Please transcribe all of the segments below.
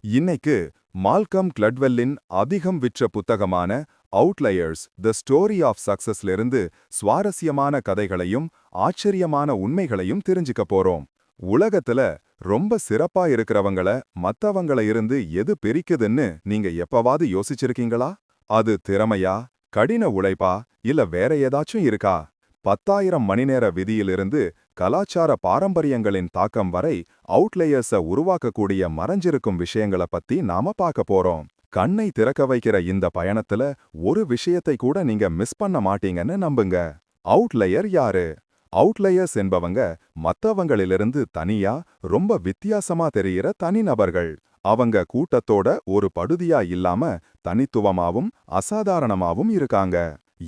இன்னைக்கு மால்கம் கிளட்வெல்லின் அதிகம் விற்ற புத்தகமான அவுட்லயர்ஸ் தி ஸ்டோரி ஆஃப் சக்சஸ்ல இருந்து சுவாரஸ்யமான கதைகளையும் ஆச்சரியமான உண்மைகளையும் தெரிஞ்சுக்க போறோம். உலகத்துல ரொம்ப சிறப்பா இருக்கிறவங்கள மத்தவங்கள இருந்து எது பிரிக்குதுன்னு நீங்க எப்பவாவது யோசிச்சிருக்கீங்களா? அது திறமையா, கடின உழைப்பா, இல்ல வேற ஏதாச்சும் இருக்கா? 10,000 மணிநேர விதியிலிருந்து கலாச்சார பாரம்பரியங்களின் தாக்கம் வரை அவுட்லேயர்ஸ உருவாக்கக்கூடிய மறைஞ்சிருக்கும் விஷயங்கள பத்தி நாம பார்க்க போறோம். கண்ணை திறக்க வைக்கிற இந்த பயணத்துல ஒரு விஷயத்தை கூட நீங்க மிஸ் பண்ண மாட்டீங்கன்னு நம்புங்க. அவுட்லேயர் யாரு? அவுட்லேயர்ஸ் என்பவங்க மத்தவங்களிலிருந்து தனியா, ரொம்ப வித்தியாசமா தெரியிற தனிநபர்கள். அவங்க கூட்டத்தோட ஒரு படுதியா இல்லாம தனித்துவமாவும் அசாதாரணமாவும் இருக்காங்க.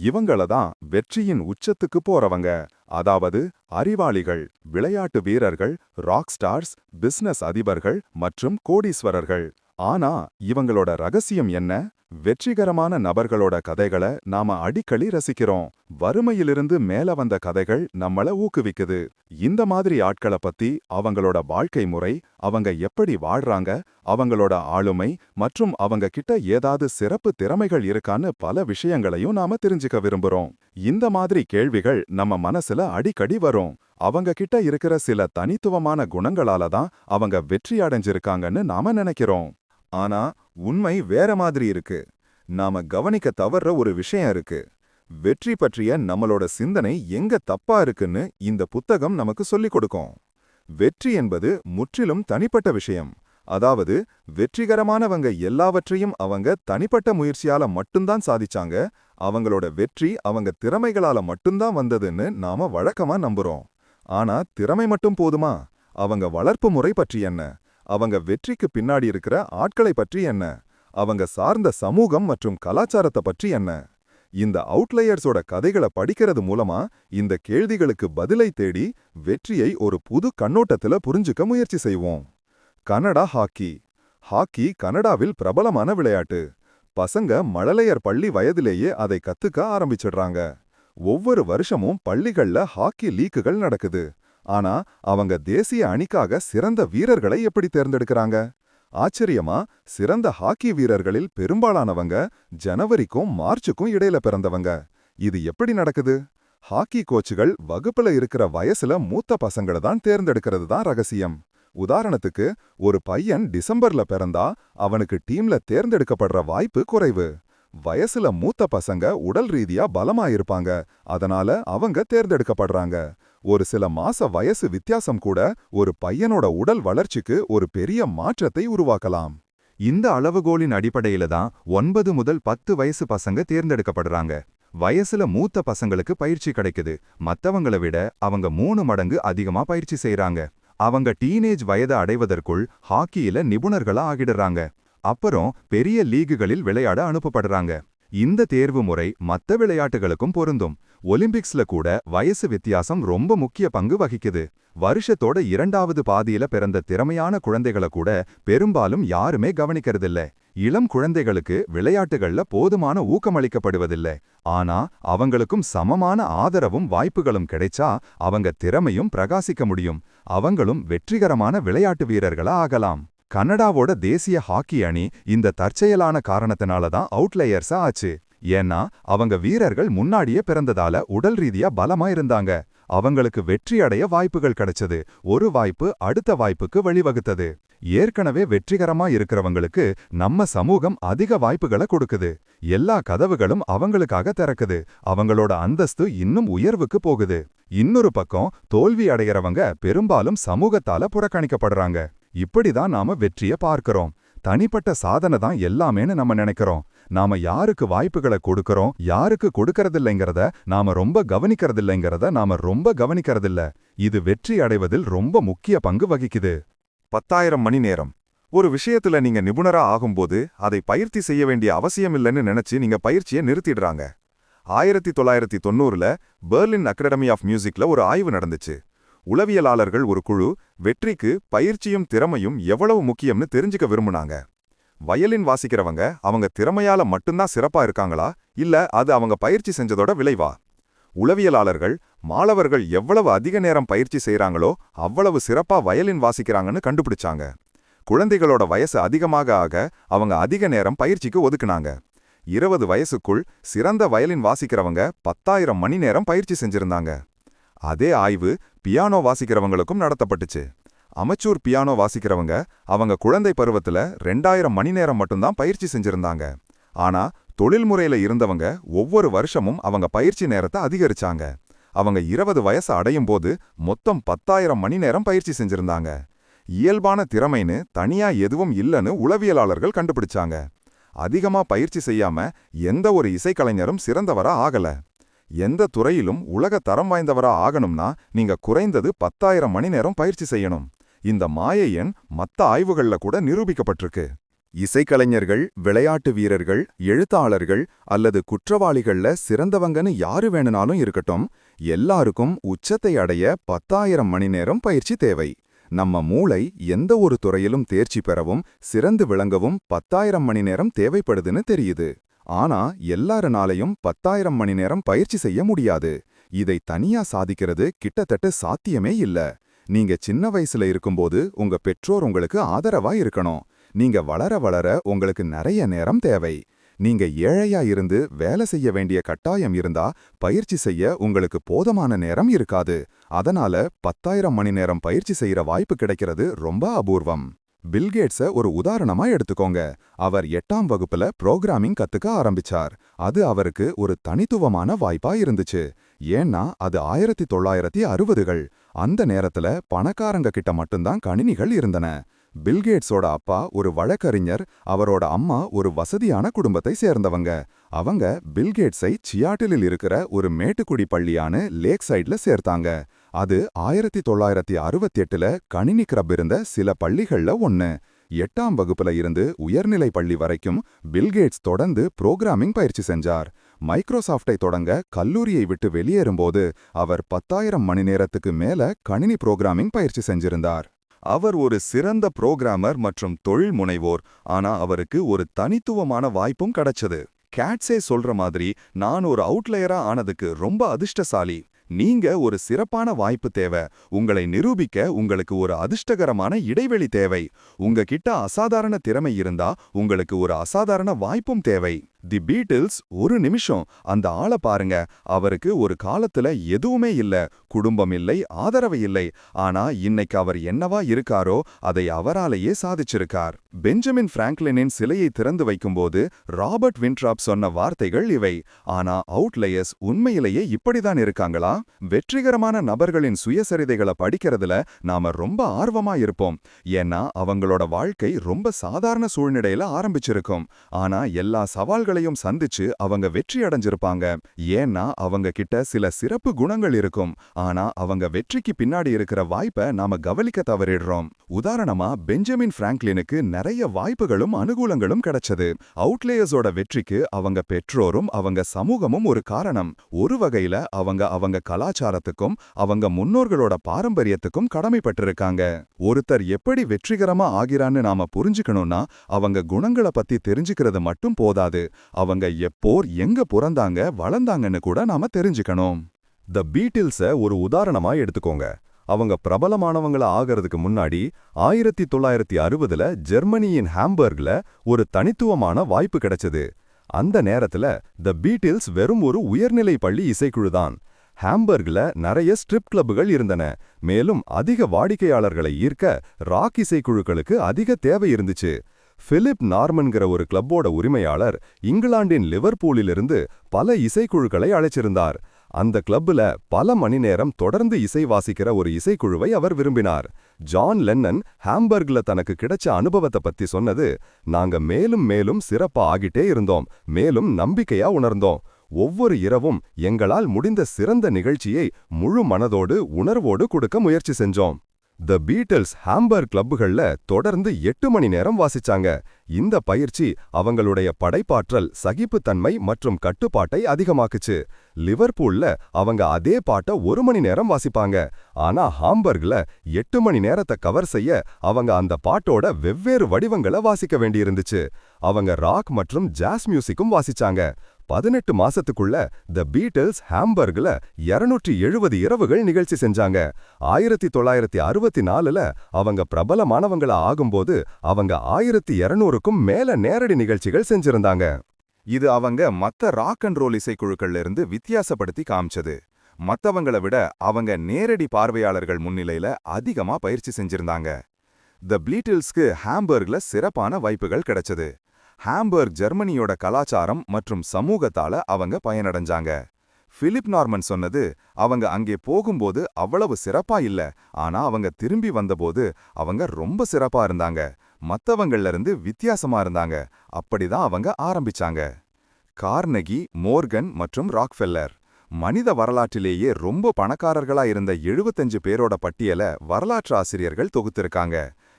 இவங்கள தான் வெற்றியின் உச்சத்துக்கு போறவங்க, அதாவது அறிவாளிகள், விளையாட்டு வீரர்கள், ராக் ஸ்டார்ஸ், பிசினஸ் அதிபர்கள் மற்றும் கோடீஸ்வரர்கள். ஆனா இவங்களோட ரகசியம் என்ன? வெற்றிகரமான நபர்களோட கதைகளை நாம அடிக்கடி ரசிக்கிறோம். வறுமையிலிருந்து மேல வந்த கதைகள் நம்மள ஊக்குவிக்குது. இந்த மாதிரி ஆட்களை பத்தி, அவங்களோட வாழ்க்கை முறை, அவங்க எப்படி வாழ்றாங்க, அவங்களோட ஆளுமை மற்றும் அவங்க கிட்ட ஏதாவது சிறப்பு திறமைகள் இருக்கான்னு பல விஷயங்களையும் நாம தெரிஞ்சுக்க விரும்புறோம். இந்த மாதிரி கேள்விகள் நம்ம மனசுல அடிக்கடி வரும். அவங்க கிட்ட இருக்கிற சில தனித்துவமான குணங்களால தான் அவங்க வெற்றி அடைஞ்சிருக்காங்கன்னு நாம நினைக்கிறோம். ஆனா உண்மை வேற மாதிரி இருக்கு. நாம கவனிக்க தவறுற ஒரு விஷயம் இருக்கு. வெற்றி பற்றிய நம்மளோட சிந்தனை எங்க தப்பா இருக்குன்னு இந்த புத்தகம் நமக்கு சொல்லிக் கொடுக்கும். வெற்றி என்பது முற்றிலும் தனிப்பட்ட விஷயம். அதாவது வெற்றிகரமானவங்க எல்லாவற்றையும் அவங்க தனிப்பட்ட முயற்சியால மட்டும்தான் சாதிச்சாங்க. அவங்களோட வெற்றி அவங்க திறமைகளால மட்டும்தான் வந்ததுன்னு நாம வழக்கமா நம்புறோம். ஆனா திறமை மட்டும் போதுமா? அவங்க வளர்ப்பு முறை பற்றி என்ன? அவங்க வெற்றிக்கு பின்னாடி இருக்கிற ஆட்களை பற்றி என்ன? அவங்க சார்ந்த சமூகம் மற்றும் கலாச்சாரத்தை பற்றி என்ன? இந்த அவுட்லயர்ஸோட கதைகளை படிக்கிறது மூலமா இந்த கேள்விகளுக்கு பதிலை தேடி வெற்றியை ஒரு புது கண்ணோட்டத்துல புரிஞ்சுக்க முயற்சி செய்வோம். Canada hockey. ஹாக்கி கனடாவில் பிரபலமான விளையாட்டு. பசங்க மழலையர் பள்ளி வயதிலேயே அதை கத்துக்க ஆரம்பிச்சிடுறாங்க. ஒவ்வொரு வருஷமும் பள்ளிகள்ல ஹாக்கி லீக்குகள் நடக்குது. ஆனா அவங்க தேசிய அணிக்காக சிறந்த வீரர்களை எப்படி தேர்ந்தெடுக்கிறாங்க? ஆச்சரியமா, சிறந்த ஹாக்கி வீரர்களில் பெரும்பாலானவங்க ஜனவரிக்கும் மார்ச்சுக்கும் இடையில பிறந்தவங்க. இது எப்படி நடக்குது? ஹாக்கி கோச்சுகள் வகுப்புல இருக்கிற வயசுல மூத்த பசங்களை தான் தேர்ந்தெடுக்கிறது தான் ரகசியம். உதாரணத்துக்கு, ஒரு பையன் டிசம்பர்ல பிறந்தா அவனுக்கு டீம்ல தேர்ந்தெடுக்கப்படுற வாய்ப்பு குறைவு. வயசுல மூத்த பசங்க உடல் ரீதியா பலமா இருப்பாங்க, அதனால அவங்க தேர்ந்தெடுக்கப்படுறாங்க. ஒரு சில மாச வயசு வித்தியாசம் கூட ஒரு பையனோட உடல் வளர்ச்சிக்கு ஒரு பெரிய மாற்றத்தை உருவாக்கலாம். இந்த அளவுகோலின் அடிப்படையில தான் 9 முதல் 10 வயசு பசங்க தேர்ந்தெடுக்கப்படுறாங்க. வயசுல மூத்த பசங்களுக்கு பயிற்சி கிடைக்குது. மத்தவங்கள விட அவங்க 3 மடங்கு அதிகமா பயிற்சி செய்றாங்க. அவங்க டீனேஜ் வயதை அடைவதற்குள் ஹாக்கியில நிபுணர்களா ஆகிடுறாங்க. அப்புறம் பெரிய லீகுகளில் விளையாட அனுப்பப்படுறாங்க. இந்த தேர்வு முறை மத்த விளையாட்டுகளுக்கும் பொருந்தும். ஒலிம்பிக்ஸ்ல கூட வயசு வித்தியாசம் ரொம்ப முக்கிய பங்கு வகிக்குது. வருஷத்தோட 2வது பாதியில பிறந்த திறமையான குழந்தைகளை கூட பெரும்பாலும் யாருமே கவனிக்கிறதில்ல. இளம் குழந்தைகளுக்கு விளையாட்டுகள்ல போதுமான ஊக்கமளிக்கப்படுவதில்ல. ஆனா அவங்களுக்கும் சமமான ஆதரவும் வாய்ப்புகளும் கிடைச்சா அவங்க திறமையும் பிரகாசிக்க முடியும். அவங்களும் வெற்றிகரமான விளையாட்டு வீரர்களா ஆகலாம். கனடாவோட தேசிய ஹாக்கி அணி இந்த தற்செயலான காரணத்தினால தான் அவுட்லேயர்ஸா ஆச்சு. ஏன்னா அவங்க வீரர்கள் முன்னாடியே பிறந்ததால உடல் ரீதியா பலமா இருந்தாங்க. அவங்களுக்கு வெற்றி அடைய வாய்ப்புகள் கிடைச்சது. ஒரு வாய்ப்பு அடுத்த வாய்ப்புக்கு வழிவகுத்தது. ஏற்கனவே வெற்றிகரமா இருக்கிறவங்களுக்கு நம்ம சமூகம் அதிக வாய்ப்புகளை கொடுக்குது. எல்லா கதவுகளும் அவங்களுக்காக திறக்குது. அவங்களோட அந்தஸ்து இன்னும் உயர்வுக்கு போகுது. இன்னொரு பக்கம் தோல்வி அடைகிறவங்க பெரும்பாலும் சமூகத்தால புறக்கணிக்கப்படுறாங்க. இப்படிதான் நாம வெற்றிய பார்க்கிறோம். தனிப்பட்ட சாதனை தான் எல்லாமேன்னு நம்ம நினைக்கிறோம். நாம யாருக்கு வாய்ப்புகளை கொடுக்கறோம், யாருக்கு கொடுக்கறதில்லைங்கிறத நாம ரொம்ப கவனிக்கிறதில்ல. இது வெற்றி அடைவதில் ரொம்ப முக்கிய பங்கு வகிக்குது. 10,000 மணி நேரம். ஒரு விஷயத்துல நீங்க நிபுணரா ஆகும்போது அதை பயிற்சி செய்ய வேண்டிய அவசியம் இல்லைன்னு நினைச்சு நீங்க பயிற்சியை நிறுத்திடுறாங்க. 1990ல பெர்லின் அகாடமி ஆஃப் மியூசிக்ல ஒரு ஆய்வு நடந்துச்சு. உளவியலாளர்கள் ஒரு குழு வெற்றிக்கு பயிற்சியும் திறமையும் எவ்வளவு முக்கியம்னு தெரிஞ்சுக்க விரும்புனாங்க. வயலின் வாசிக்கிறவங்க அவங்க திறமையால மட்டும்தான் சிறப்பா இருக்காங்களா, இல்ல அது அவங்க பயிற்சி செஞ்சதோட விளைவா? உளவியலாளர்கள் மாணவர்கள் எவ்வளவு அதிக நேரம் பயிற்சி செய்றாங்களோ அவ்வளவு சிறப்பா வயலின் வாசிக்கிறாங்கன்னு கண்டுபிடிச்சாங்க. குழந்தைகளோட வயசு அதிகமாக ஆக அவங்க அதிக நேரம் பயிற்சிக்கு ஒதுக்குனாங்க. 20 வயசுக்குள் சிறந்த வயலின் வாசிக்கிறவங்க 10,000 மணி நேரம் பயிற்சி செஞ்சிருந்தாங்க. அதே ஆய்வு பியானோ வாசிக்கிறவங்களுக்கும் நடத்தப்பட்டுச்சு. அமெச்சூர் பியானோ வாசிக்கிறவங்க அவங்க குழந்தை பருவத்துல 2000 மணி நேரம் மட்டும்தான் பயிற்சி செஞ்சிருந்தாங்க. ஆனா தொழில்முறையில இருந்தவங்க ஒவ்வொரு வருஷமும் அவங்க பயிற்சி நேரத்தை அதிகரிச்சாங்க. அவங்க 20 வயசு அடையும் போது மொத்தம் 10,000 மணி நேரம் பயிற்சி செஞ்சிருந்தாங்க. இயல்பான திறமைன்னு தனியா எதுவும் இல்லைன்னு உளவியலாளர்கள் கண்டுபிடிச்சாங்க. அதிகமா பயிற்சி செய்யாம எந்த ஒரு இசைக்கலைஞரும் சிறந்தவரா ஆகல. எந்த துறையிலும் உலக தரம் வாய்ந்தவரா ஆகணும்னா நீங்க குறைந்தது 10,000 மணி நேரம் பயிற்சி செய்யணும். இந்த மாய எண் மத்த ஆய்வுகள்ல கூட நிரூபிக்கப்பட்டிருக்கு. இசைக்கலைஞர்கள், விளையாட்டு வீரர்கள், எழுத்தாளர்கள் அல்லது குற்றவாளிகள்ல சிறந்தவங்கன்னு யாரு வேணுனாலும் இருக்கட்டும், எல்லாருக்கும் உச்சத்தை அடைய 10,000 மணி நேரம் பயிற்சி தேவை. நம்ம மூளை எந்த ஒரு துறையிலும் தேர்ச்சி பெறவும் சிறந்து விளங்கவும் 10,000 மணி நேரம் தேவைப்படுதுன்னு தெரியுது. ஆனா எல்லாரனாலையும் 10,000 மணி நேரம் பயிற்சி செய்ய முடியாது. இதை தனியா சாதிக்கிறது கிட்டத்தட்ட சாத்தியமே இல்ல. நீங்க சின்ன வயசுல இருக்கும்போது உங்க பெற்றோர் உங்களுக்கு ஆதரவா இருக்கணும். நீங்க வளர வளர உங்களுக்கு நிறைய நேரம் தேவை. நீங்க ஏழையா இருந்து வேலை செய்ய வேண்டிய கட்டாயம் இருந்தா பயிற்சி செய்ய உங்களுக்கு போதுமான நேரம் இருக்காது. அதனால 10,000 மணி நேரம் பயிற்சி செய்யற வாய்ப்பு கிடைக்கிறது ரொம்ப அபூர்வம். பில்கேட்ஸ ஒரு உதாரணமா எடுத்துக்கோங்க. அவர் 8ஆம் வகுப்புல புரோகிராமிங் கத்துக்க ஆரம்பிச்சார். அது அவருக்கு ஒரு தனித்துவமான வாய்ப்பா இருந்துச்சு. ஏன்னா அது 1960கள். அந்த நேரத்துல பணக்காரங்க கிட்ட மட்டும்தான் கணினிகள் இருந்தன. பில்கேட்ஸோட அப்பா ஒரு வழக்கறிஞர், அவரோட அம்மா ஒரு வசதியான குடும்பத்தை சேர்ந்தவங்க. அவங்க பில்கேட்ஸை சியாட்டிலில் இருக்கிற ஒரு மேட்டுக்குடி பள்ளியான லேக் சைட்ல சேர்த்தாங்க. அது 1968ல கணினி கிளப் இருந்த சில பள்ளிகள்ல ஒன்னு. 8ஆம் வகுப்புல இருந்து உயர்நிலை பள்ளி வரைக்கும் பில்கேட்ஸ் தொடர்ந்து புரோகிராமிங் பயிற்சி செஞ்சார். மைக்ரோசாஃப்டை தொடங்க கல்லூரியை விட்டு வெளியேறும்போது அவர் 10,000 மணி நேரத்துக்கு மேல கணினி புரோகிராமிங் பயிற்சி செஞ்சிருந்தார். அவர் ஒரு சிறந்த புரோகிராமர் மற்றும் தொழில் முனைவோர். ஆனா அவருக்கு ஒரு தனித்துவமான வாய்ப்பும் கிடைச்சது. கேட்ஸே சொல்ற மாதிரி, நான் ஒரு அவுட்லயரா ஆனதுக்கு ரொம்ப அதிர்ஷ்டசாலி. நீங்க ஒரு சிறப்பான வாய்ப்பு தேவை. உங்களை நிரூபிக்க உங்களுக்கு ஒரு அதிர்ஷ்டகரமான இடைவெளி தேவை. உங்ககிட்ட அசாதாரண திறமை இருந்தா உங்களுக்கு ஒரு அசாதாரண வாய்ப்பும் தேவை. தி பீட்டில்ஸ், ஒரு நிமிஷம் அந்த ஆளை பாருங்க. அவருக்கு ஒரு காலத்துல எதுவுமே இல்ல, குடும்பம் இல்லை, ஆதரவு இல்லை. ஆனா இன்னைக்கு அவர் என்னவா இருக்காரோ அதை அவராலேயே சாதிச்சிருக்கார். பெஞ்சமின் பிராங்க்லினின் சிலையை திறந்து வைக்கும்போது ராபர்ட் வின்ட்ராப் சொன்ன வார்த்தைகள் இவை. ஆனா அவுட்லயர்ஸ் உண்மையிலேயே இப்படிதான் இருக்காங்களா? வெற்றிகரமான நபர்களின் சுயசரிதைகளை படிக்கிறதுல நாம ரொம்ப ஆர்வமா இருப்போம். ஏன்னா அவங்களோட வாழ்க்கை ரொம்ப சாதாரண சூழ்நிலையில ஆரம்பிச்சிருக்கும். ஆனா எல்லா சவால்களையும் சந்திச்சு அவங்க வெற்றி அடைஞ்சிருப்பாங்க. ஏன்னா அவங்க கிட்ட சில சிறப்பு குணங்கள் இருக்கும். ஆனா அவங்க வெற்றிக்கு பின்னாடி இருக்கிற வாய்ப்பை நாம கவனிக்க தவறிடுறோம். உதாரணமா பெஞ்சமின் பிராங்க்லினுக்கு நிறைய வாய்ப்புகளும் அனுகூலங்களும் கிடைச்சது. அவுட்லேயர்ஸோட வெற்றிக்கு அவங்க பெற்றோரும் அவங்க சமூகமும் ஒரு காரணம். ஒரு வகையில அவங்க கலாச்சாரத்துக்கும் அவங்க முன்னோர்களோட பாரம்பரியத்துக்கும் கடமைப்பட்டிருக்காங்க. ஒருத்தர் எப்படி வெற்றிகரமா ஆகிறான்னு நாம புரிஞ்சுக்கணும்னா அவங்க குணங்களை பத்தி தெரிஞ்சுக்கிறது மட்டும் போதாது. அவங்க எப்போர் எங்க பிறந்தாங்க வளர்ந்தாங்கன்னு கூட நாம தெரிஞ்சுக்கணும். தி பீட்டில்ஸ ஒரு உதாரணமா எடுத்துக்கோங்க. அவங்க பிரபலமானவங்கள ஆகிறதுக்கு முன்னாடி 1960ல ஜெர்மனியின் ஹாம்பர்க்ல ஒரு தனித்துவமான வாய்ப்பு கிடைச்சது. அந்த நேரத்துல தி பீட்டில்ஸ் வெறும் ஒரு உயர்நிலை பள்ளி இசைக்குழுதான். ஹாம்பர்க்ல நிறைய ஸ்ட்ரிப் கிளப்புகள் இருந்தன. மேலும் அதிக வாடிக்கையாளர்களை ஈர்க்க ராக் இசைக்குழுக்களுக்கு அதிக தேவை இருந்துச்சு. பிலிப் நார்மன்கிற ஒரு கிளப்போட உரிமையாளர் இங்கிலாந்தின் லிவர்பூலிலிருந்து பல இசைக்குழுக்களை அழைச்சிருந்தார். அந்த கிளப்புல பல மணி நேரம் தொடர்ந்து இசை வாசிக்கிற ஒரு இசைக்குழுவை அவர் விரும்பினார். ஜான் லென்னன் ஹாம்பர்க்ல தனக்கு கிடைச்ச அனுபவத்தை பத்தி சொன்னது, நாங்க மேலும் மேலும் சிறப்பா ஆகிட்டே இருந்தோம், மேலும் நம்பிக்கையா உணர்ந்தோம். ஒவ்வொரு இரவும் எங்களால் முடிந்த சிறந்த நிகழ்ச்சியை முழு மனதோடு உணர்வோடு கொடுக்க முயற்சி செஞ்சோம். தி பீட்டில்ஸ் ஹாம்பர்க் கிளப்புகள்ல தொடர்ந்து 8 மணி நேரம் வாசிச்சாங்க. இந்த பயிற்சி அவங்களுடைய படைப்பாற்றல், சகிப்புத்தன்மை மற்றும் கட்டுப்பாட்டை அதிகமாக்குச்சு. லிவர்பூல்ல அவங்க அதே பாட்டை 1 மணி நேரம் வாசிப்பாங்க. ஆனா ஹாம்பர்க்ல 8 மணி நேரத்தை கவர் செய்ய அவங்க அந்த பாட்டோட வெவ்வேறு வடிவங்களை வாசிக்க வேண்டியிருந்துச்சு. அவங்க ராக் மற்றும் ஜாஸ் மியூசிக்கும் வாசிச்சாங்க. 18 மாசத்துக்குள்ள தி பீட்டில்ஸ் ஹாம்பர்க்ல 270 இரவுகள் நிகழ்ச்சி செஞ்சாங்க. 1964ல அவங்க பிரபலமானவங்களா ஆகும்போது அவங்க 1200க்கும் மேல நேரடி நிகழ்ச்சிகள் செஞ்சிருந்தாங்க. இது அவங்க மத்த ராக் அண்ட் ரோல் இசைக்குழுக்கள்ல இருந்து வித்தியாசப்படுத்தி காமிச்சது. மத்தவங்கள விட அவங்க நேரடி பார்வையாளர்கள் முன்னிலையில அதிகமா பயிற்சி செஞ்சிருந்தாங்க. தி பீட்டில்ஸ்க்கு ஹாம்பர்க்ல சிறப்பான வாய்ப்புகள் கிடைச்சது. ஹாம்பர்க் ஜெர்மனியோட கலாச்சாரம் மற்றும் சமூகத்தால அவங்க பயனடைஞ்சாங்க. பிலிப் நார்மன் சொன்னது, அவங்க அங்கே போகும்போது அவ்வளவு சிறப்பா இல்ல, ஆனா அவங்க திரும்பி வந்தபோது அவங்க ரொம்ப சிறப்பா இருந்தாங்க. மத்தவங்கள்ல இருந்து வித்தியாசமா இருந்தாங்க. அப்படிதான் அவங்க ஆரம்பிச்சாங்க. கார்னகி, மோர்கன் மற்றும் ராக்ஃபெல்லர் மனித வரலாற்றிலேயே ரொம்ப பணக்காரர்களா இருந்த 75 பேரோட பட்டியல வரலாற்று ஆசிரியர்கள் தொகுத்திருக்காங்க.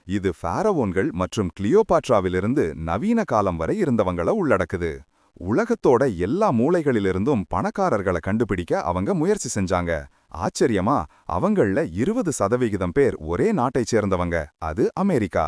இது ஃபாரவோன்கள் மற்றும் கிளியோபாட்ராவிலிருந்து நவீன காலம் வரை இருந்தவங்கள உள்ளடக்குது. உலகத்தோட எல்லா மூலைகளிலிருந்தும் பணக்காரர்களை கண்டுபிடிக்க அவங்க முயற்சி செஞ்சாங்க. ஆச்சரியமா, அவங்கள 20% பேர் ஒரே நாட்டைச் சேர்ந்தவங்க, அது அமெரிக்கா.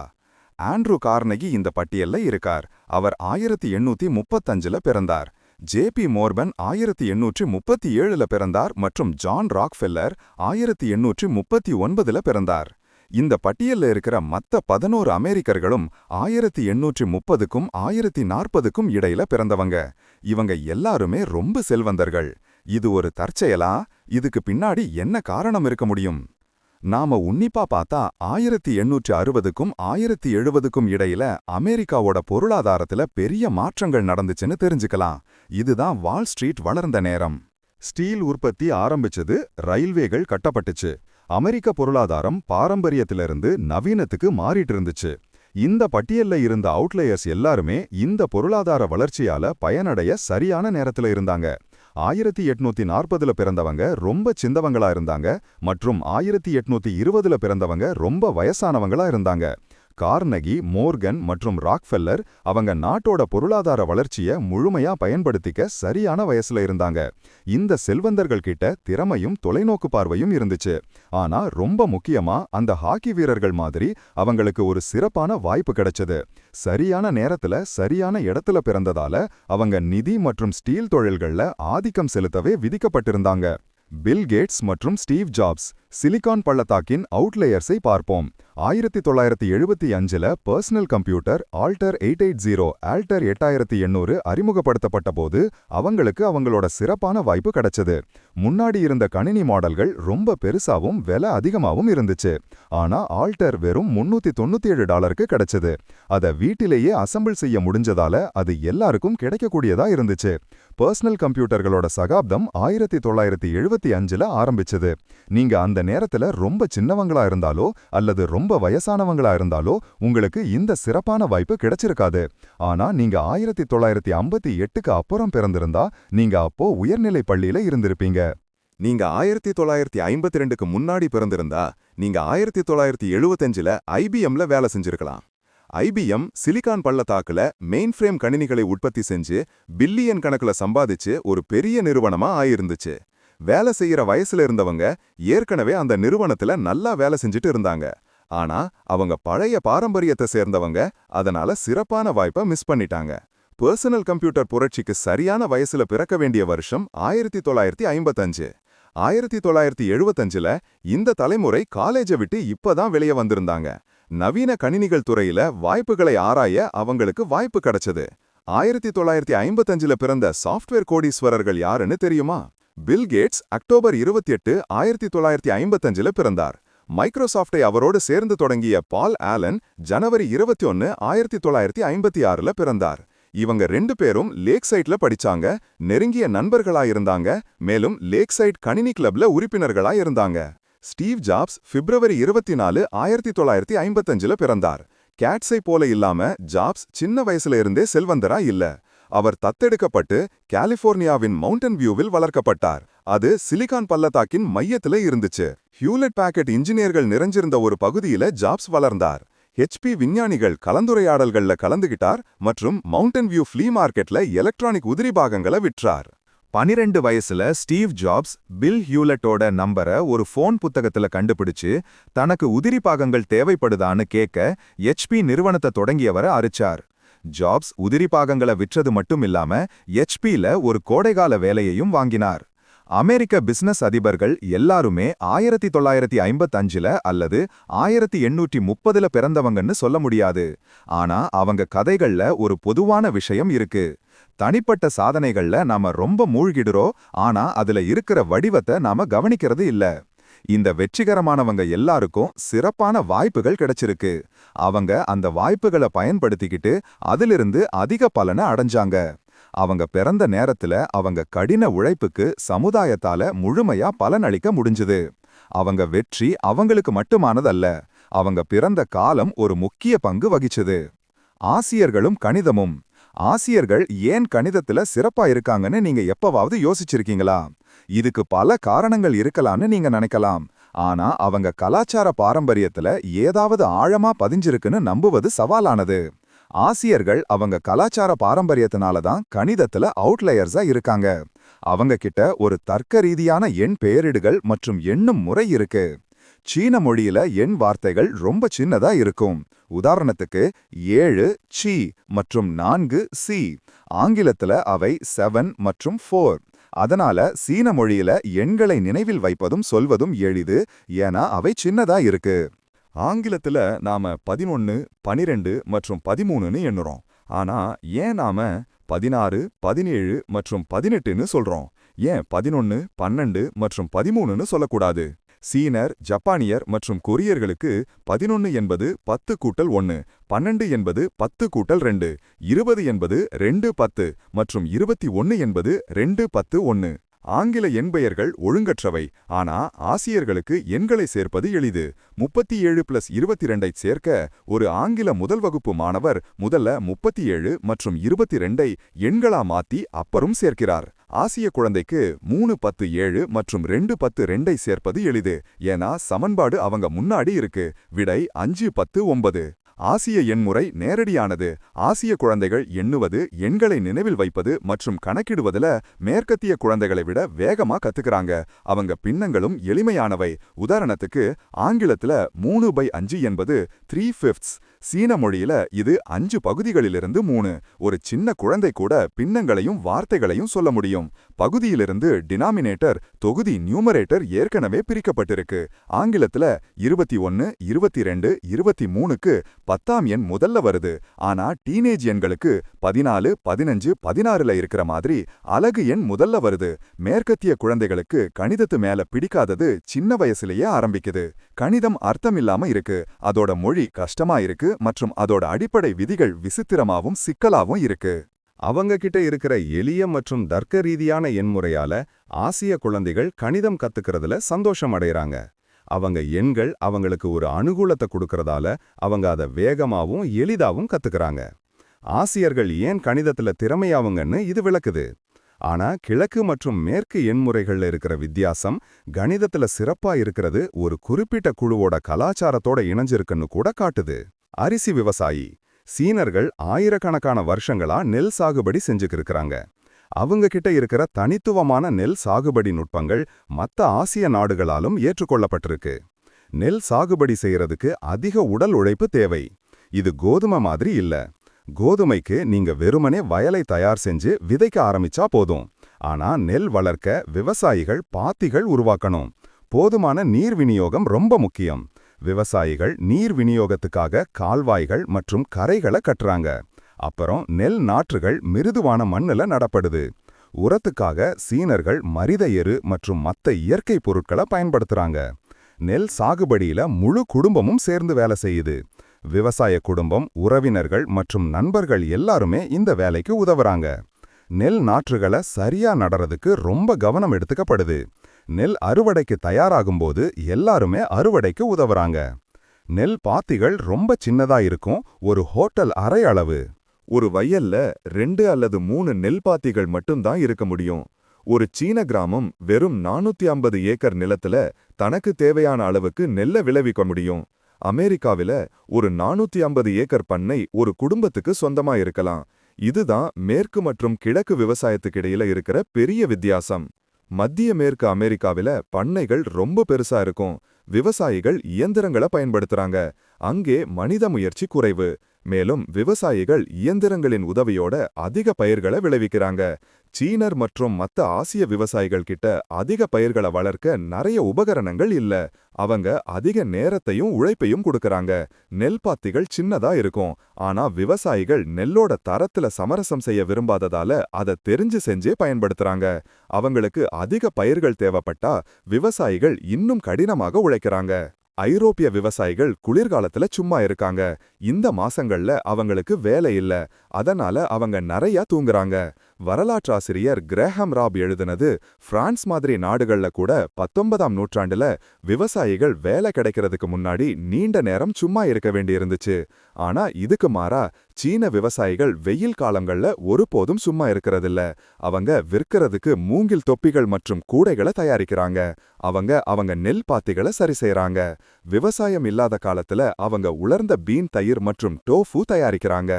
ஆண்ட்ரூ கார்னகி இந்த பட்டியல்ல இருக்கார். அவர் 1835ல பிறந்தார். ஜேபி மோர்பன் 1837ல பிறந்தார் மற்றும் ஜான் ராக்ஃபெல்லர் 1839ல பிறந்தார். இந்த பட்டியல்ல இருக்கிற மத்த 11 அமெரிக்கர்களும் 1830க்கும் 1040க்கும் இடையில பிறந்தவங்க. இவங்க எல்லாருமே ரொம்ப செல்வந்தர்கள். இது ஒரு தற்செயலா? இதுக்கு பின்னாடி என்ன காரணம் இருக்க முடியும்? நாம உன்னிப்பா பார்த்தா 1860க்கும் 1070க்கும் இடையில அமெரிக்காவோட பொருளாதாரத்துல பெரிய மாற்றங்கள் நடந்துச்சுன்னு தெரிஞ்சுக்கலாம். இதுதான் வால் ஸ்ட்ரீட் வளர்ந்த நேரம். ஸ்டீல் உற்பத்தி ஆரம்பிச்சது, ரயில்வேகள் கட்டப்பட்டுச்சு. அமெரிக்க பொருளாதாரம் பாரம்பரியத்திலிருந்து நவீனத்துக்கு மாறிட்டு இருந்துச்சு. இந்த பட்டியல்ல இருந்த அவுட்லேயர்ஸ் எல்லாருமே இந்த பொருளாதார வளர்ச்சியால பயனடைய சரியான நேரத்துல இருந்தாங்க. 1840ல பிறந்தவங்க ரொம்ப சின்னவங்களா இருந்தாங்க மற்றும் 1820ல பிறந்தவங்க ரொம்ப வயசானவங்களா இருந்தாங்க. கார்னகி, மோர்கன் மற்றும் ராக்ஃபெல்லர் அவங்க நாட்டோட பொருளாதார வளர்ச்சியை முழுமையா பயன்படுத்திக்க சரியான வயசுல இருந்தாங்க. இந்த செல்வந்தர்கள் கிட்ட திறமையும் தொலைநோக்கு பார்வையும் இருந்துச்சு. ஆனா ரொம்ப முக்கியமா அந்த ஹாக்கி வீரர்கள் மாதிரி அவங்களுக்கு ஒரு சிறப்பான வாய்ப்பு கிடைச்சது. சரியான நேரத்துல சரியான இடத்துல பிறந்ததால அவங்க நிதி மற்றும் ஸ்டீல் தொழில்கள்ல ஆதிக்கம் செலுத்தவே விதிக்கப்பட்டிருந்தாங்க. பில் கேட்ஸ் மற்றும் ஸ்டீவ் ஜாப்ஸ் சிலிகான் பள்ளத்தாக்கின் அவுட்லேயர்ஸை பார்ப்போம். 1975ல பர்சனல் கம்ப்யூட்டர் ஆல்டர் 880 ஆல்டர் 8800 அறிமுகப்படுத்தப்பட்ட போது அவங்களுக்கு அவங்களோட சிறப்பான வாய்ப்பு கிடைச்சது. முன்னாடி இருந்த கணினி மாடல்கள் ரொம்ப பெருசாவும் விலை அதிகமாவும் இருந்துச்சு. ஆனா ஆல்டர் வெறும் $397க்கு கிடைச்சது. அத வீட்டிலேயே அசெம்பிள் செய்ய முடிஞ்சதால அது எல்லாருக்கும் கிடைக்கக்கூடியதா இருந்துச்சு. பர்சனல் கம்ப்யூட்டர்களோட சகாப்தம் 1975ல ஆரம்பிச்சது. நீங்க அந்த நேரத்துல ரொம்ப சின்னவங்களா இருந்தாலோ அல்லது ரொம்ப வயசானவங்களா இருந்தாலோ உங்களுக்கு இந்த சிறப்பான வாய்ப்பு கிடைச்சிருக்காது. ஆனா நீங்க 1958க்கு அப்புறம் பிறந்திருந்தா நீங்க அப்போ உயர்நிலை பள்ளியில இருந்திருப்பீங்க. நீங்க 1952க்கு முன்னாடி பிறந்திருந்தா நீங்க 1975ல IBMல வேலை செஞ்சிருக்கலாம். IBM சிலிகான் பள்ளத்தாக்குல மெயின் ஃப்ரேம் கணினிகளை உற்பத்தி செஞ்சு பில்லியன் கணக்குல சம்பாதிச்சு ஒரு பெரிய நிறுவனமா ஆயிருந்துச்சு. வேலை செய்யற வயசுல இருந்தவங்க ஏற்கனவே அந்த நிறுவனத்துல நல்லா வேலை செஞ்சுட்டு இருந்தாங்க. ஆனா அவங்க பழைய பாரம்பரியத்தை சேர்ந்தவங்க, அதனால சிறப்பான வாய்ப்பை மிஸ் பண்ணிட்டாங்க. பர்சனல் கம்ப்யூட்டர் புரட்சிக்கு சரியான வயசுல பிறக்க வேண்டிய வருஷம் 1955. 1975ல இந்த தலைமுறை காலேஜை விட்டு இப்பதான் வெளியே வந்திருந்தாங்க. நவீன கணினிகள் துறையில வாய்ப்புகளை ஆராய அவங்களுக்கு வாய்ப்பு கிடைச்சது. 1955ல பிறந்த சாஃப்ட்வேர் கோடீஸ்வரர்கள் யாருன்னு தெரியுமா? பில் கேட்ஸ் அக்டோபர் 28, 1955ல பிறந்தார். மைக்ரோசாஃப்டை அவரோடு சேர்ந்து தொடங்கிய பால் ஆலன் ஜனவரி 21, 1956ல பிறந்தார். இவங்க 2 பேரும் லேக் சைட்ல படிச்சாங்க, நெருங்கிய நண்பர்களா இருந்தாங்க, மேலும் லேக் சைட் கணினி கிளப்ல உறுப்பினர்களா இருந்தாங்க. ஸ்டீவ் ஜாப்ஸ் பிப்ரவரி 24, 1955ல பிறந்தார். கேட்ஸை போல இல்லாம ஜாப்ஸ் சின்ன வயசுல இருந்தே செல்வந்தரா இல்ல. அவர் தத்தெடுக்கப்பட்டு கலிபோர்னியாவின் மவுண்டன் வியூவில் வளர்க்கப்பட்டார். அது சிலிகான் பள்ளத்தாக்கின் மையத்துல இருந்துச்சு. ஹியூலெட் பேக்கெட் இன்ஜினியர்கள் நிறைஞ்சிருந்த ஒரு பகுதியில ஜாப்ஸ் வளர்ந்தார். HP விஞ்ஞானிகள் கலந்துரையாடல்கள்ல கலந்துகிட்டார் மற்றும் மவுண்டன் வியூ ஃப்ளீ மார்க்கெட்ல எலக்ட்ரானிக் உதிரி பாகங்களை விற்றார். 12 வயசுல ஸ்டீவ் ஜாப்ஸ் பில் ஹியூலெட்டோட நம்பரை ஒரு போன் புத்தகத்துல கண்டுபிடிச்சு தனக்கு உதிரி பாகங்கள் தேவைப்படுதான்னு கேட்க HP நிறுவனத்தை தொடங்கியவரை அறிச்சார். ஜாப்ஸ் உதிரி பாகங்களை விற்றது மட்டும் இல்லாம HP-ல ஒரு கோடைகால வேலையையும் வாங்கினார். அமெரிக்க பிசினஸ் அதிபர்கள் எல்லாருமே 1955ல அல்லது 1830ல பிறந்தவங்கன்னு சொல்ல முடியாது. ஆனா அவங்க கதைகள்ல ஒரு பொதுவான விஷயம் இருக்கு. தனிப்பட்ட சாதனைகள்ல நாம ரொம்ப மூழ்கிடுறோம், ஆனா அதுல இருக்கிற வடிவத்தை நாம கவனிக்கிறது இல்ல. இந்த வெற்றிகரமானவங்க எல்லாருக்கும் சிறப்பான வாய்ப்புகள் கிடைச்சிருக்கு. அவங்க அந்த வாய்ப்புகளை பயன்படுத்திக்கிட்டு அதிலிருந்து அதிக பலனை அடைஞ்சாங்க. அவங்க பிறந்த நேரத்துல அவங்க கடின உழைப்புக்கு சமுதாயத்தால முழுமையா பலனளிக்க முடிஞ்சுது. அவங்க வெற்றி அவங்களுக்கு மட்டுமானதல்ல, அவங்க பிறந்த காலம் ஒரு முக்கிய பங்கு வகிச்சது. ஆசியர்களும் கணிதமும். ஆசியர்கள் ஏன் கணிதத்துல சிறப்பா இருக்காங்கன்னு நீங்க எப்பவாவது யோசிச்சிருக்கீங்களா? இதுக்கு பல காரணங்கள் இருக்கலாம்னு நீங்க நினைக்கலாம். ஆனா அவங்க கலாச்சார பாரம்பரியத்துல ஏதாவது ஆழமா பதிஞ்சிருக்குன்னு நம்புவது சவாலானது. ஆசியர்கள் அவங்க கலாச்சார பாரம்பரியத்தினால தான் கணிதத்துல அவுட்லயர்ஸா இருக்காங்க. அவங்க கிட்ட ஒரு தர்க்க ரீதியான எண் பெயரிடுகள் மற்றும் எண்ணும் முறை இருக்கு. சீன மொழியில எண் வார்த்தைகள் ரொம்ப சின்னதா இருக்கும். உதாரணத்துக்கு 7 சி மற்றும் 4 சி. ஆங்கிலத்துல அவை 7 மற்றும் 4. அதனால சீன மொழியில எண்களை நினைவில் வைப்பதும் சொல்வதும் எளிது, ஏன்னா அவை சின்னதா இருக்கு. ஆங்கிலத்துல நாம 11, 12 மற்றும் 13ன்னு எண்ணுறோம். ஆனா ஏன் நாம 16, 17 மற்றும் 18ன்னு சொல்றோம்? ஏன் 11, 12 மற்றும் 13ன்னு சொல்லக்கூடாது? சீனர், ஜப்பானியர் மற்றும் கொரியர்களுக்கு 11 என்பது 10 கூட்டல் 1, 12 என்பது 10 கூட்டல் 2, 20 என்பது 2 10 மற்றும் 21 என்பது 2 10 1. ஆங்கில எண்பெயர்கள் ஒழுங்கற்றவை, ஆனா ஆசியர்களுக்கு எண்களை சேர்ப்பது எளிது. 37+22ஐ சேர்க்க ஒரு ஆங்கில முதல் வகுப்பு மாணவர் முதல்ல 37 மற்றும் 22ஐ எண்களா மாத்தி அப்புறம் சேர்க்கிறார். ஆசிய குழந்தைக்கு 3 10 7 மற்றும் 2 10 2ஐ சேர்ப்பது எளிது, ஏன்னா சமன்பாடு அவங்க முன்னாடி இருக்கு. விடை 5 10 9. ஆசிய எண்முறை நேரடியானது. ஆசிய குழந்தைகள் எண்ணுவது, எண்களை நினைவில் வைப்பது மற்றும் கணக்கிடுவதுல மேற்கத்திய குழந்தைகளை விட வேகமா கத்துக்கிறாங்க. அவங்க பின்னங்களும் எளிமையானவை. உதாரணத்துக்கு ஆங்கிலத்துல 3/5 என்பது 3/5. சீன மொழியில இது 5 பகுதிகளிலிருந்து 3. ஒரு சின்ன குழந்தை கூட பின்னங்களையும் வார்த்தைகளையும் சொல்ல முடியும். பகுதியிலிருந்து டினாமினேட்டர், தொகுதி நியூமரேட்டர் ஏற்கனவே பிரிக்கப்பட்டிருக்கு. ஆங்கிலத்துல 21, 22, 23க்கு 10ஆம் எண் முதல்ல வருது. ஆனா டீனேஜ் எண்களுக்கு 14, 15, 16ல இருக்கிற மாதிரி அலகு எண் முதல்ல வருது. மேற்கத்திய குழந்தைகளுக்கு கணிதத்து மேல பிடிக்காதது சின்ன வயசுலயே ஆரம்பிக்குது. கணிதம் அர்த்தமில்லாம இருக்கு, அதோட மொழி கஷ்டமா இருக்கு மற்றும் அதோட அடிப்படை விதிகள் விசித்திரமாவும் சிக்கலாவும் இருக்கு. அவங்க கிட்ட இருக்கிற எளிய மற்றும் தர்க்க ரீதியான எண்முறையால ஆசிய குழந்தைகள் கணிதம் கத்துக்கிறதுல சந்தோஷம் அடையறாங்க. அவங்க எண்கள் அவங்களுக்கு ஒரு அனுகூலத்தை கொடுக்கறதால அவங்க அதை வேகமாவும் எளிதாவும் கத்துக்கறாங்க. ஆசியர்கள் ஏன் கணிதத்துல திறமையாவங்கன்னு இது விளக்குது. ஆனா கிழக்கு மற்றும் மேற்கு எண்முறைகள்ல இருக்கிற வித்தியாசம் கணிதத்துல சிறப்பா இருக்கிறது ஒரு குறிப்பிட்ட குழுவோட கலாச்சாரத்தோட இணைஞ்சிருக்குன்னு கூட காட்டுது. அரிசி விவசாயி. சீனர்கள் ஆயிரக்கணக்கான வருஷங்களா நெல் சாகுபடி செஞ்சுக்கிருக்கிறாங்க. அவங்க கிட்ட இருக்கிற தனித்துவமான நெல் சாகுபடி நுட்பங்கள் மத்த ஆசிய நாடுகளாலும் ஏற்றுக்கொள்ளப்பட்டிருக்கு. நெல் சாகுபடி செய்யறதுக்கு அதிக உடல் உழைப்பு தேவை. இது கோதுமை மாதிரி இல்ல. கோதுமைக்கு நீங்க வெறுமனே வயலை தயார் செஞ்சு விதைக்க ஆரம்பிச்சா போதும். ஆனா நெல் வளர்க்க விவசாயிகள் பாத்திகள் உருவாக்கணும். போதுமான நீர் விநியோகம் ரொம்ப முக்கியம். விவசாயிகள் நீர் விநியோகத்துக்காக கால்வாய்கள் மற்றும் கரைகளை கட்டுறாங்க. அப்புறம் நெல் நாற்றுகள் மிருதுவான மண்ணுல நடப்படுது. உரத்துக்காக சீனர்கள் மரித எரு மற்றும் மத்த இயற்கை பொருட்களை பயன்படுத்துறாங்க. நெல் சாகுபடியில முழு குடும்பமும் சேர்ந்து வேலை செய்யுது. விவசாய குடும்பம், உறவினர்கள் மற்றும் நண்பர்கள் எல்லாருமே இந்த வேலைக்கு உதவுறாங்க. நெல் நாற்றுகளை சரியா நடறதுக்கு ரொம்ப கவனம் எடுத்துக்கப்படுது. நெல் அறுவடைக்கு தயாராகும்போது எல்லாருமே அறுவடைக்கு உதவுறாங்க. நெல் பாத்திகள் ரொம்ப சின்னதா இருக்கும், ஒரு ஹோட்டல் அறை அளவு. ஒரு வயல்ல 2 அல்லது 3 நெல் பாத்திகள் மட்டும்தான் இருக்க முடியும். ஒரு சீன கிராமம் வெறும் 450 ஏக்கர் நிலத்துல தனக்கு தேவையான அளவுக்கு நெல்லை விளைவிக்க முடியும். அமெரிக்காவில ஒரு 450 ஏக்கர் பண்ணை ஒரு குடும்பத்துக்கு சொந்தமா இருக்கலாம். இதுதான் மேற்கு மற்றும் கிழக்கு விவசாயத்துக்கு இடையில இருக்கிற பெரிய வித்தியாசம். மத்திய மேற்கு அமெரிக்காவில பண்ணைகள் ரொம்ப பெருசா இருக்கும். விவசாயிகள் இயந்திரங்களை பயன்படுத்துறாங்க. அங்கே மனித முயற்சி குறைவு. மேலும் விவசாயிகள் இயந்திரங்களின் உதவியோட அதிக பயிர்களை விளைவிக்கிறாங்க. சீனர் மற்றும் மத்த ஆசிய விவசாயிகள் கிட்ட அதிக பயிர்களை வளர்க்க நிறைய உபகரணங்கள் இல்ல. அவங்க அதிக நேரத்தையும் உழைப்பையும் கொடுக்கறாங்க. நெல் பாத்திகள் சின்னதா இருக்கும். ஆனா விவசாயிகள் நெல்லோட தரத்துல சமரசம் செய்ய விரும்பாததால அதை தெரிஞ்சு செஞ்சே பயன்படுத்துறாங்க. அவங்களுக்கு அதிக பயிர்கள் தேவைப்பட்டா விவசாயிகள் இன்னும் கடினமாக உழைக்கிறாங்க. ஐரோப்பிய விவசாயிகள் குளிர்காலத்துல சும்மா இருக்காங்க. இந்த மாசங்கள்ல அவங்களுக்கு வேலை இல்ல. அதனால அவங்க நிறைய தூங்குறாங்க. வரலாற்றாசிரியர் கிரேஹாம் ராப் எழுதினது, பிரான்ஸ் மாதிரி நாடுகள்ல கூட 19ஆம் நூற்றாண்டுல விவசாயிகள் வேலை கிடைக்கிறதுக்கு முன்னாடி நீண்ட நேரம் சும்மா இருக்க வேண்டியிருந்துச்சு. ஆனா இதுக்கு மாறா சீன விவசாயிகள் வெயில் காலங்கள்ல ஒருபோதும் சும்மா இருக்கிறதில்ல. அவங்க விற்கிறதுக்கு மூங்கில் தொப்பிகள் மற்றும் கூடைகளை தயாரிக்கிறாங்க. அவங்க நெல் பாத்திகளை சரி செய்யறாங்க. விவசாயம் இல்லாத காலத்துல அவங்க உலர்ந்த பீன் தயிர் மற்றும் டோஃபு தயாரிக்கிறாங்க.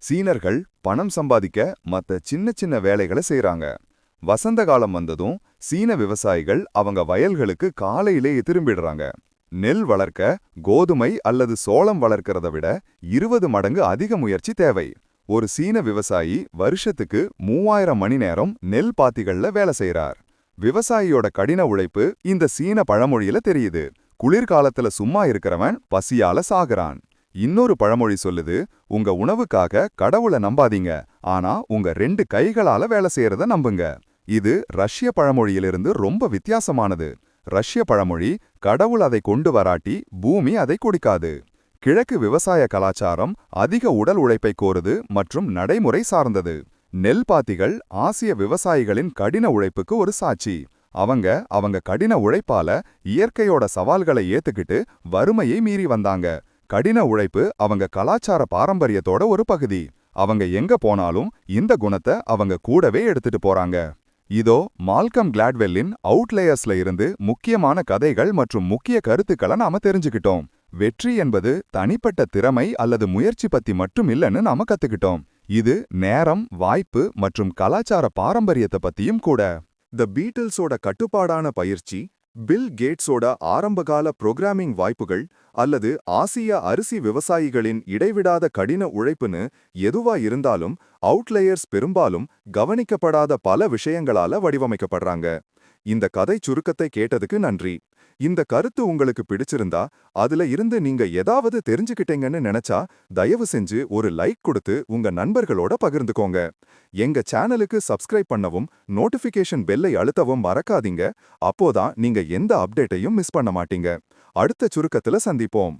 சீனர்கள் பணம் சம்பாதிக்க மத்த சின்ன சின்ன வேலைகளை செய்றாங்க. வசந்த காலம் வந்ததும் சீன விவசாயிகள் அவங்க வயல்களுக்கு காலையிலேயே திரும்பிடுறாங்க. நெல் வளர்க்க கோதுமை அல்லது சோளம் வளர்க்கறத விட 20 மடங்கு அதிக முயற்சி தேவை. ஒரு சீன விவசாயி வருஷத்துக்கு 3000 மணி நேரம் நெல் பாத்திகள்ல வேலை செய்றார். விவசாயியோட கடின உழைப்பு இந்த சீன பழமொழியில தெரியுது. குளிர்காலத்துல சும்மா இருக்கிறவன் பசியால சாகுறான். இன்னொரு பழமொழி சொல்லுது, உங்க உணவுக்காக கடவுளை நம்பாதீங்க, ஆனா உங்க 2 கைகளால வேலை செய்யறத நம்புங்க. இது ரஷ்ய பழமொழியிலிருந்து ரொம்ப வித்தியாசமானது. ரஷ்ய பழமொழி, கடவுள் அதை கொண்டு வராட்டி பூமி அதை குடிக்காது. கிழக்கு விவசாய கலாச்சாரம் அதிக உடல் உழைப்பை கோருது மற்றும் நடைமுறை சார்ந்தது. நெல் பாத்திகள் ஆசிய விவசாயிகளின் கடின உழைப்புக்கு ஒரு சாட்சி. அவங்க கடின உழைப்பால இயற்கையோட சவால்களை ஏத்துக்கிட்டு வறுமையை மீறி வந்தாங்க. கடின உழைப்பு அவங்க கலாச்சார பாரம்பரியத்தோட ஒரு பகுதி. அவங்க எங்க போனாலும் இந்த குணத்தை அவங்க கூடவே எடுத்துட்டு போறாங்க. இதோ மால்கம் கிளாட்வெல்லின் அவுட்லேயர்ஸ்ல இருந்து முக்கியமான கதைகள் மற்றும் முக்கிய கருத்துக்களை நாம தெரிஞ்சுக்கிட்டோம். வெற்றி என்பது தனிப்பட்ட திறமை அல்லது முயற்சி பத்தி மட்டும் இல்லைன்னு நாம கத்துக்கிட்டோம். இது நேரம், வாய்ப்பு மற்றும் கலாச்சார பாரம்பரியத்தை பத்தியும் கூட. தி பீட்டில்ஸோட கட்டுப்பாடான பயிற்சி, பில் கேட்ஸோட ஆரம்பகால புரோகிராமிங் வாய்ப்புகள் அல்லது ஆசிய அரிசி விவசாயிகளின் இடைவிடாத கடின உழைப்புன்னு எதுவா இருந்தாலும் அவுட்லேயர்ஸ் பெரும்பாலும் கவனிக்கப்படாத பல விஷயங்களால வடிவமைக்கப்படுறாங்க. இந்த கதை சுருக்கத்தை கேட்டதுக்கு நன்றி. இந்த கருத்து உங்களுக்கு பிடிச்சிருந்தா அதுல இருந்து நீங்க ஏதாவது தெரிஞ்சுக்கிட்டீங்கன்னு நினைச்சா தயவு செஞ்சு ஒரு லைக் கொடுத்து உங்க நண்பர்களோட பகிர்ந்துக்கோங்க. எங்க சேனலுக்கு சப்ஸ்கிரைப் பண்ணவும் நோட்டிபிகேஷன் பெல்லை அழுத்தவும் மறக்காதீங்க. அப்போதான் நீங்க எந்த அப்டேட்டையும் மிஸ் பண்ண மாட்டீங்க. அடுத்த சுருக்கத்துல சந்திப்போம்.